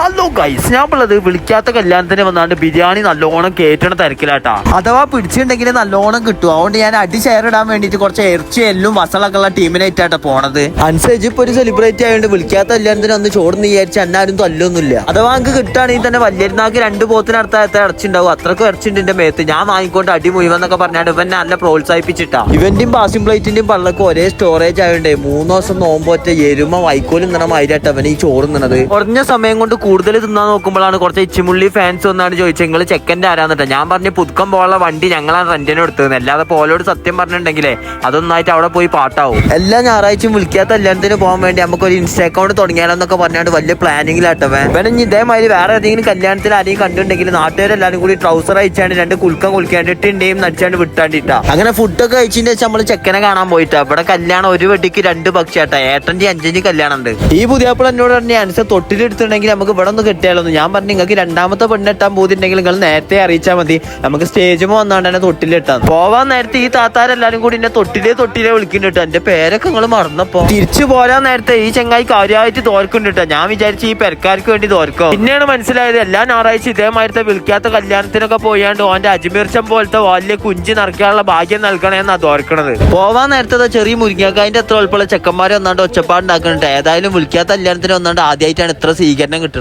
Hello guys, ഞാൻ ഉള്ളത് വിളിക്കാത്ത കല്യാണത്തിന് വന്നാണ്ട് ബിരിയാണി നല്ലോണം കേറ്റണ തിരക്കിലാട്ടാ. അഥവാ പിടിച്ചിട്ടുണ്ടെങ്കിൽ നല്ലോണം കിട്ടും. അതുകൊണ്ട് ഞാൻ അടി ഷെയർ ഇടാൻ വേണ്ടിട്ട് കുറച്ച് ഇറച്ചി എല്ലും വസളൊക്കെ ഉള്ള ടീമിനായിട്ടാണ് പോണത്. അനുസരിച്ച് ഇപ്പൊ ഒരു സെലിബ്രേറ്റ് ആയതുകൊണ്ട് വിളിക്കാത്ത കല്യാണത്തിന് ഒന്ന് ചോടുന്ന് വിചാരിച്ച് എന്നാരും തല്ലൊന്നുമില്ല. അഥവാ എനിക്ക് കിട്ടുകയാണെങ്കിൽ തന്നെ വലിയൊരുന്നാക്ക് 2 പോത്തിനടുത്ത ഇറച്ചി ഉണ്ടാവും. അത്രക്കും ഇറച്ചിണ്ട് എന്റെ മേത്ത്. ഞാൻ വാങ്ങിക്കൊണ്ട് അടി മുഴുവെന്നൊക്കെ പറഞ്ഞാൽ ഇവൻ നല്ല പ്രോത്സാഹിപ്പിച്ചിട്ടാ. ഇവന്റെയും പാസിംഗ് പ്ലേറ്റിന്റെയും പള്ളക്കും ഒരേ സ്റ്റോറേജ് ആയതുകൊണ്ട് 3 ദിവസം നോമ്പോറ്റ എരുമ വൈക്കോലും നിന്ന മാതിരിയായിട്ട് അവൻ ഈ ചോറുന്നത്. കുറഞ്ഞ സമയം കൊണ്ട് കൂടുതൽ തിന്നാൻ നോക്കുമ്പോഴാണ് കുറച്ച് ഇച്ചിമുള്ളി ഫാൻസ് വന്നാണ് ചോദിച്ചത് നിങ്ങൾ ചെക്കൻ്റെ ആരാന്നിട്ട്. ഞാൻ പറഞ്ഞ പുതുക്കം പോലുള്ള വണ്ടി ഞങ്ങളാണ് റെന്റിന് എടുത്തത്. അല്ലാതെ പോലോട് സത്യം പറഞ്ഞിട്ടുണ്ടെങ്കിലേ അതൊന്നായിട്ട് അവിടെ പോയി പാട്ടാവും. എല്ലാ ഞായറാഴ്ചയും വിളിക്കാത്ത കല്യാണത്തിന് പോകാൻ വേണ്ടി നമുക്ക് ഒരു ഇൻസ്റ്റാ അക്കൗണ്ട് തുടങ്ങിയാലോന്നൊക്കെ പറഞ്ഞാണ്ട് വലിയ പ്ലാനിങ്ങിലാട്ടവൻ. ഇവൻ ഇതേമാതിരി വേറെ ഏതെങ്കിലും കല്യാണത്തിൽ ആരെയും കണ്ടിട്ടുണ്ടെങ്കിൽ നാട്ടുകാരെല്ലാരും കൂടി ട്രൗസർ അയച്ചാണ്ട് 2 കുൽക്കം കുളിക്കാണ്ട് ഇട്ടിന്റെയും നടിച്ചാണ്ട് വിട്ടാണ്ടിട്ടാ. അങ്ങനെ ഫുഡൊക്കെ കഴിച്ചതിന് ശേഷം നമ്മള് ചെക്കനെ കാണാൻ പോയിട്ടാ. ഇവിടെ കല്യാണം ഒരു വെടിക്ക് 2 പക്ഷിയാട്ടാ. ഏട്ടൻ്റെ 5 കല്യാണം ഉണ്ട്. ഈ പുതിയാപ്പിൾ എന്നോട് പറഞ്ഞ അനുസരിച്ച് തൊട്ടിലെടുത്തിട്ടുണ്ടെങ്കിൽ നമുക്ക് ഇവിടെ ഒന്ന് കെട്ടിയാലോ. ഞാൻ പറഞ്ഞു നിങ്ങൾക്ക് 2ാമത്തെ പെണ്ണെട്ടാൻ പോയിട്ടുണ്ടെങ്കിൽ നിങ്ങൾ നേരത്തെ അറിയിച്ചാൽ മതി. നമുക്ക് സ്റ്റേജുമോ വന്നാണ്ട് തന്നെ തൊട്ടിലിട്ടാ. പോവാൻ നേരത്തെ ഈ താത്താരെല്ലാരും കൂടി എന്നെ തൊട്ടിലേ വിളിക്കുന്നുണ്ട്. എന്റെ പേരൊക്കെ നിങ്ങൾ മറന്നപ്പോ. തിരിച്ചു പോരാൻ നേരത്തെ ഈ ചെങ്ങായി കാര്യമായിട്ട് തോർക്കുന്നുണ്ട്. ഞാൻ വിചാരിച്ചു ഈ പെരക്കാർക്ക് വേണ്ടി തോർക്കോ. പിന്നെയാണ് മനസ്സിലായത് എല്ലാ ഞായറാഴ്ച ഇതേമാതിരത്തെ വിളിക്കാത്ത കല്യാണത്തിനൊക്കെ പോയാണ്ട് ഓന്റെ അജ്മീർച്ചം പോലത്തെ വലിയ കുഞ്ചി നിറയ്ക്കാനുള്ള ഭാഗ്യം നൽകണേന്നാ തോർക്കണത്. പോവാൻ നേരത്തെ ചെറിയ മുരിങ്ങക്കായന്റെ അത്ര എളുപ്പമുള്ള ചെക്കന്മാരെ വന്നാണ്ട് ഒച്ചപ്പാടുണ്ടാക്കുന്നുണ്ട്. ഏതായാലും വിളിക്കാത്ത കല്യാണത്തിന് വന്നാണ്ട് ആദ്യമായിട്ടാണ് ഇത്ര സ്വീകരണം കിട്ടുന്നത്.